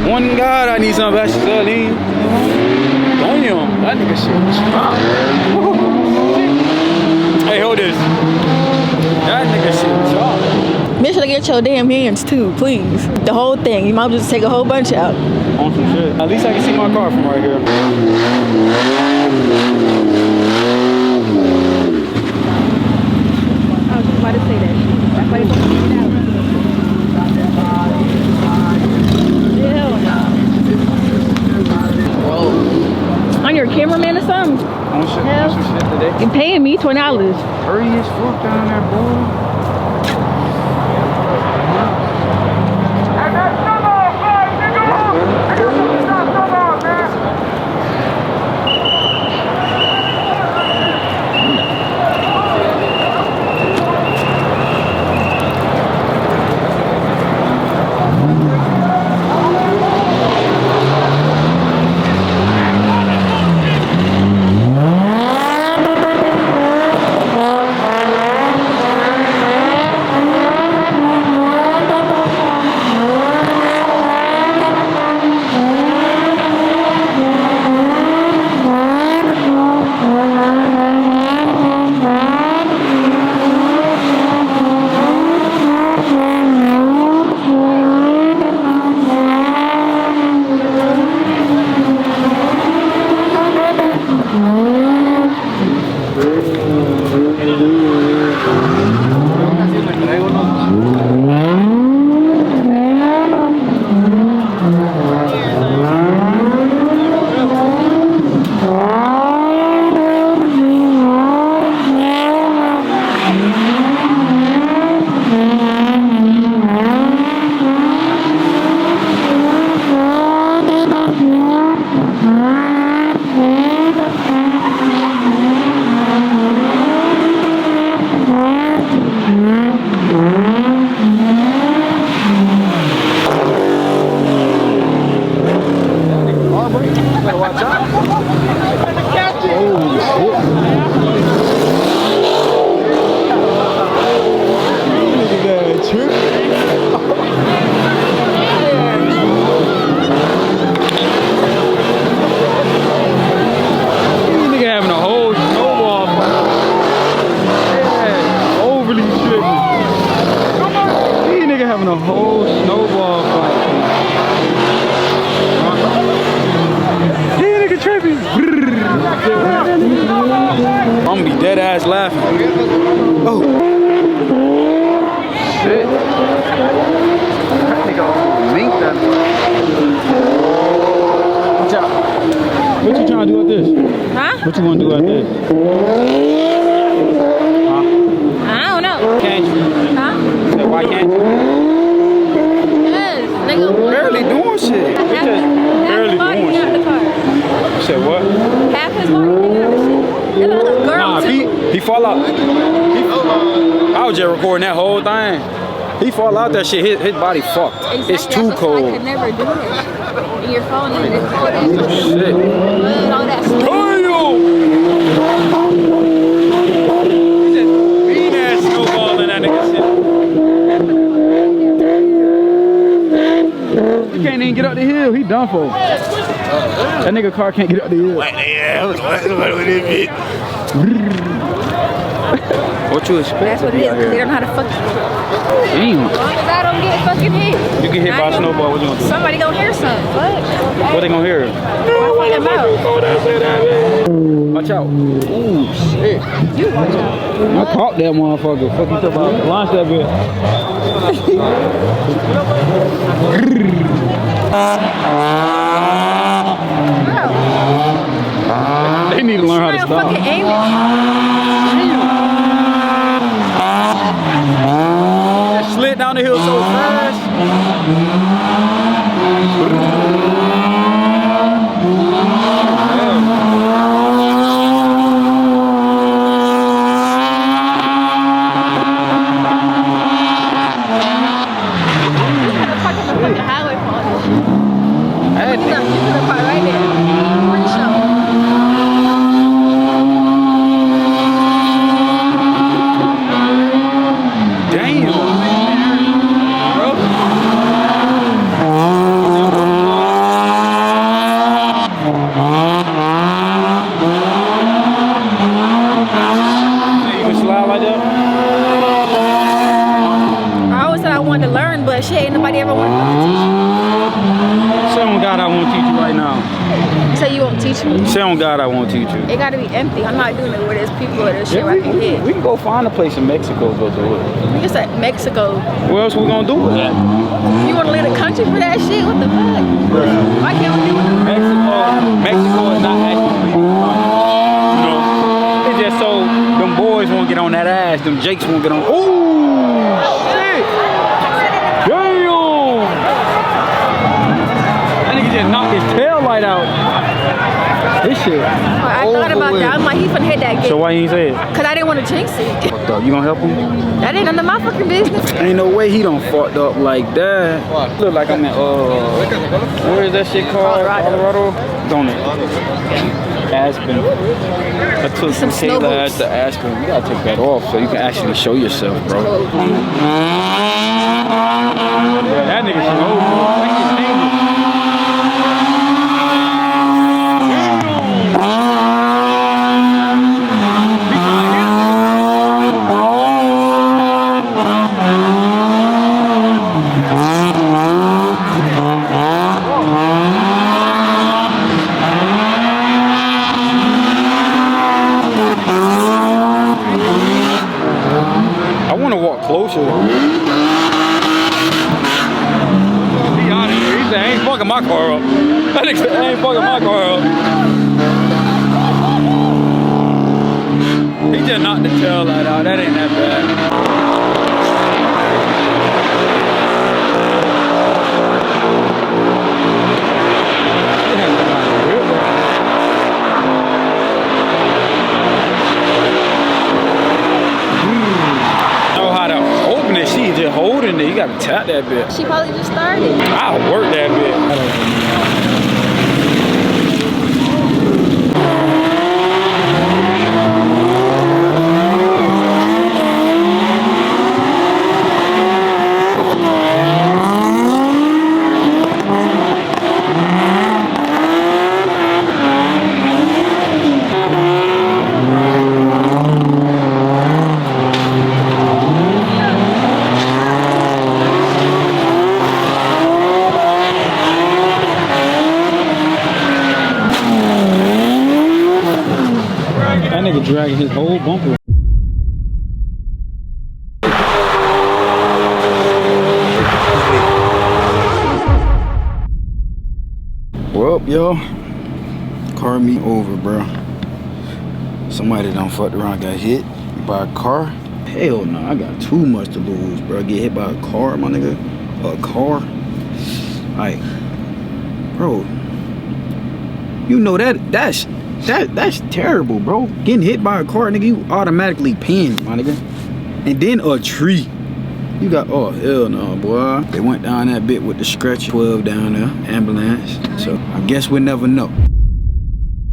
One God, I need some Vaseline. Damn, that nigga shit strong. Hey, hold this. That nigga shit strong. Make sure to get your damn hands too, please. The whole thing. You might just take a whole bunch out. On some shit. At least I can see my car from right here. I was just about to say that shit. That's why they put it out. Hell no. On your cameraman or something? On some shit today. You paying me $20. Hurry as fuck down there, bro. I'm gonna be dead ass laughing. Oh. Shit. That nigga linked that. Watch out. What you trying to do at this? Huh? What you want to do at this? Huh? I don't know. Can't you? Huh? So why can't you? Yes, nigga. Barely doing shit. Barely doing shit. You said what? Half his body out of shit. Nah, he fall out. I was just recording that whole thing. He fall out that shit. His body fucked. Exactly. It's too cold. I could never do that. And your phone is recording. Shit. All that stuff. Mean ass snowballing that nigga shit. He can't even get up the hill. He done for. That nigga car can't get up the hill. What you expect? That's what it is, because they don't know how to fuck you. Damn. As long as I don't get fucking hit. You get hit by a snowball, what you gonna do? Somebody gonna hear something. What they gonna hear? My fucking mouth. Watch out. Ooh, shit. You watch out. I caught that motherfucker. Fuck you talking about. Launch that bitch. They need to learn how to stop. Fucking aim it. That slid down the hill so fast. say you won't teach me. Say on God I won't teach you. It gotta be empty. I'm not doing it where there's people or there's shit Yeah, where I can hit. we can go find a place in Mexico to go do it. We just at Mexico. What else we gonna do with that? You wanna leave the country for that shit? What the fuck? Why can't we do it? Mexico is not actually legal. You know, it's just so them boys won't get on that ass. Them Jakes won't get on. Ooh, shit! Damn! That nigga just knocked his tail light out. This shit. I thought about that. I'm like, he finna hit that gate. So why you ain't say it? Cause I didn't want to jinx it. Fucked up. You gonna help him? That ain't none of my fucking business. Ain't no way he done fucked up like that. Look like I'm in where is that shit called? Colorado? Don't it? Aspen. I took some Kayla ass to Aspen. You gotta take that off so you can actually show yourself, bro. Yeah, that nigga should know, bro. That shit dangerous. I want to walk closer. Be honest, he said, I ain't fucking my car up. That nigga said, I ain't fucking my car up. He just knocked the tail light out. That ain't that bad. Just holding it, you gotta tap that bit. She probably just started. I'll work that bit. Dragging his whole bumper. Well, y'all, car meet over, bro. Somebody done fucked around, got hit by a car. Hell no, I got too much to lose, bro. Get hit by a car, my nigga. A car. Like, bro, you know that's terrible, bro. Getting hit by a car, nigga, you automatically pinned, my nigga. And then a tree. You got, oh, hell no, boy. They went down that bit with the stretcher. 12 down there, ambulance. So I guess we'll never know.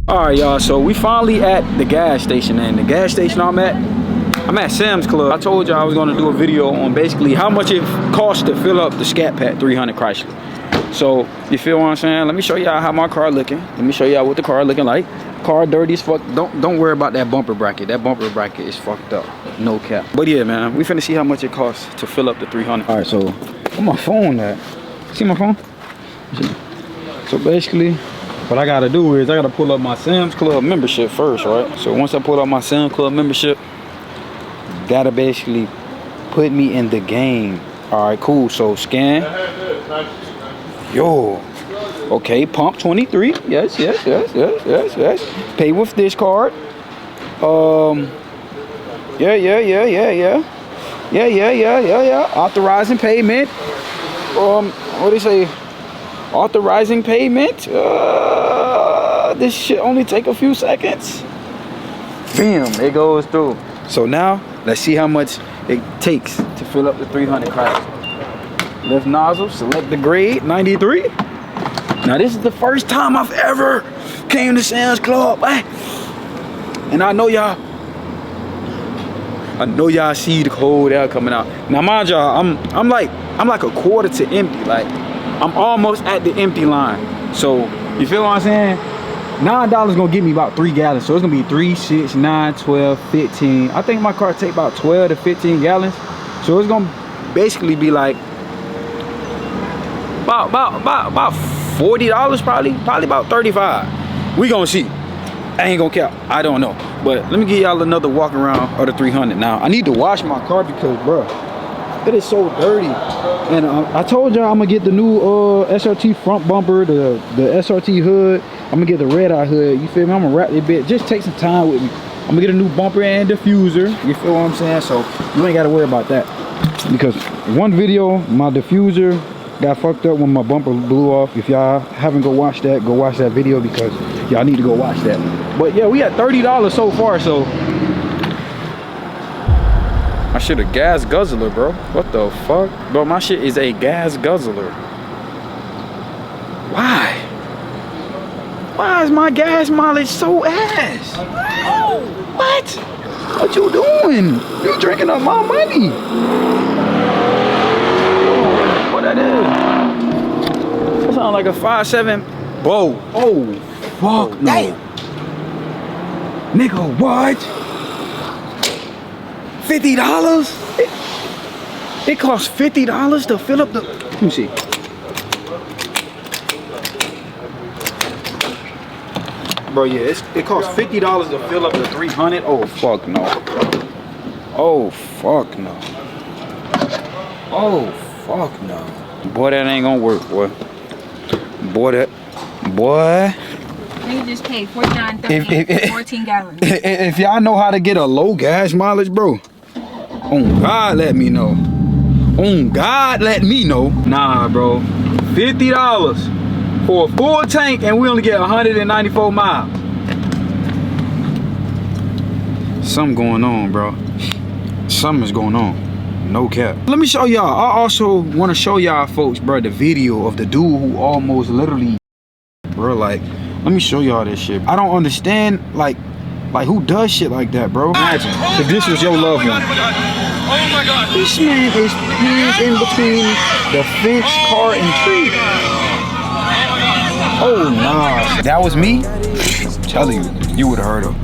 All right, y'all, so we finally at the gas station. And the gas station I'm at Sam's Club. I told y'all I was gonna do a video on basically how much it costs to fill up the Scat Pack 300 Chrysler. So, you feel what I'm saying? Let me show y'all how my car looking. Let me show y'all what the car looking like. Car dirty as fuck. Don't worry about that bumper bracket. That bumper bracket is fucked up. No cap. But yeah, man, we finna see how much it costs to fill up the 300. All right, so where my phone at? See my phone? So basically, what I gotta do is I gotta pull up my Sam's Club membership first, right? So once I pull up my Sam's Club membership, gotta basically put me in the game. All right, cool. So scan. Yo. Okay, pump 23. Yes. Pay with this card. Yeah. Authorizing payment. What do they say? Authorizing payment. This should only take a few seconds. Bam, it goes through. So now, let's see how much it takes to fill up the 300 Chrysler. Lift nozzle, select the grade, 93. Now this is the first time I've ever came to Sam's Club, and I know y'all see the cold air coming out. Now mind y'all, I'm like a quarter to empty. Like I'm almost at the empty line. So you feel what I'm saying? $9 gonna give me about 3 gallons. So it's gonna be 3, 6, 9, 12, 15. I think my car take about 12 to 15 gallons. So it's gonna basically be like about $40 probably about 35. We gonna see. I ain't gonna count. I don't know. But let me give y'all another walk around of the 300. Now, I need to wash my car because, bro, it is so dirty. And I told y'all I'm gonna get the new SRT front bumper, the SRT hood. I'm gonna get the red eye hood. You feel me? I'm gonna wrap it bit. Just take some time with me. I'm gonna get a new bumper and diffuser. You feel what I'm saying? So you ain't gotta worry about that. Because one video, my diffuser got fucked up when my bumper blew off. If y'all haven't go watch that video because y'all need to go watch that. But yeah, we at $30 so far, so I should have gas guzzler, bro. What the fuck? Bro, my shit is a gas guzzler. Why? Why is my gas mileage so ass? Oh, what? What you doing? You drinking up my money. What that is? That sound like a 5.7. Whoa. Oh, fuck no. Damn. Nigga, what? $50? It costs $50 to fill up the... Let me see. Bro, yeah, it costs $50 to fill up the 300. Oh, fuck no. Oh, fuck no. Oh, fuck no. Boy, that ain't gonna work, boy. Boy. You just paid $49.38 for 14 gallons. If y'all know how to get a low gas mileage, bro, on God, let me know. On God, let me know. Nah, bro. $50 for a full tank and we only get 194 miles. Something going on, bro. Something is going on. No cap. Let me show y'all. I also want to show y'all folks, bro, the video of the dude who almost literally, bro, like, let me show y'all this shit. I don't understand, like who does shit like that, bro? Imagine if this was your loved one. Oh my God. This man is pinned in between the fence, car, and tree. Oh, nah. If that was me, I'm telling you, you would have heard him.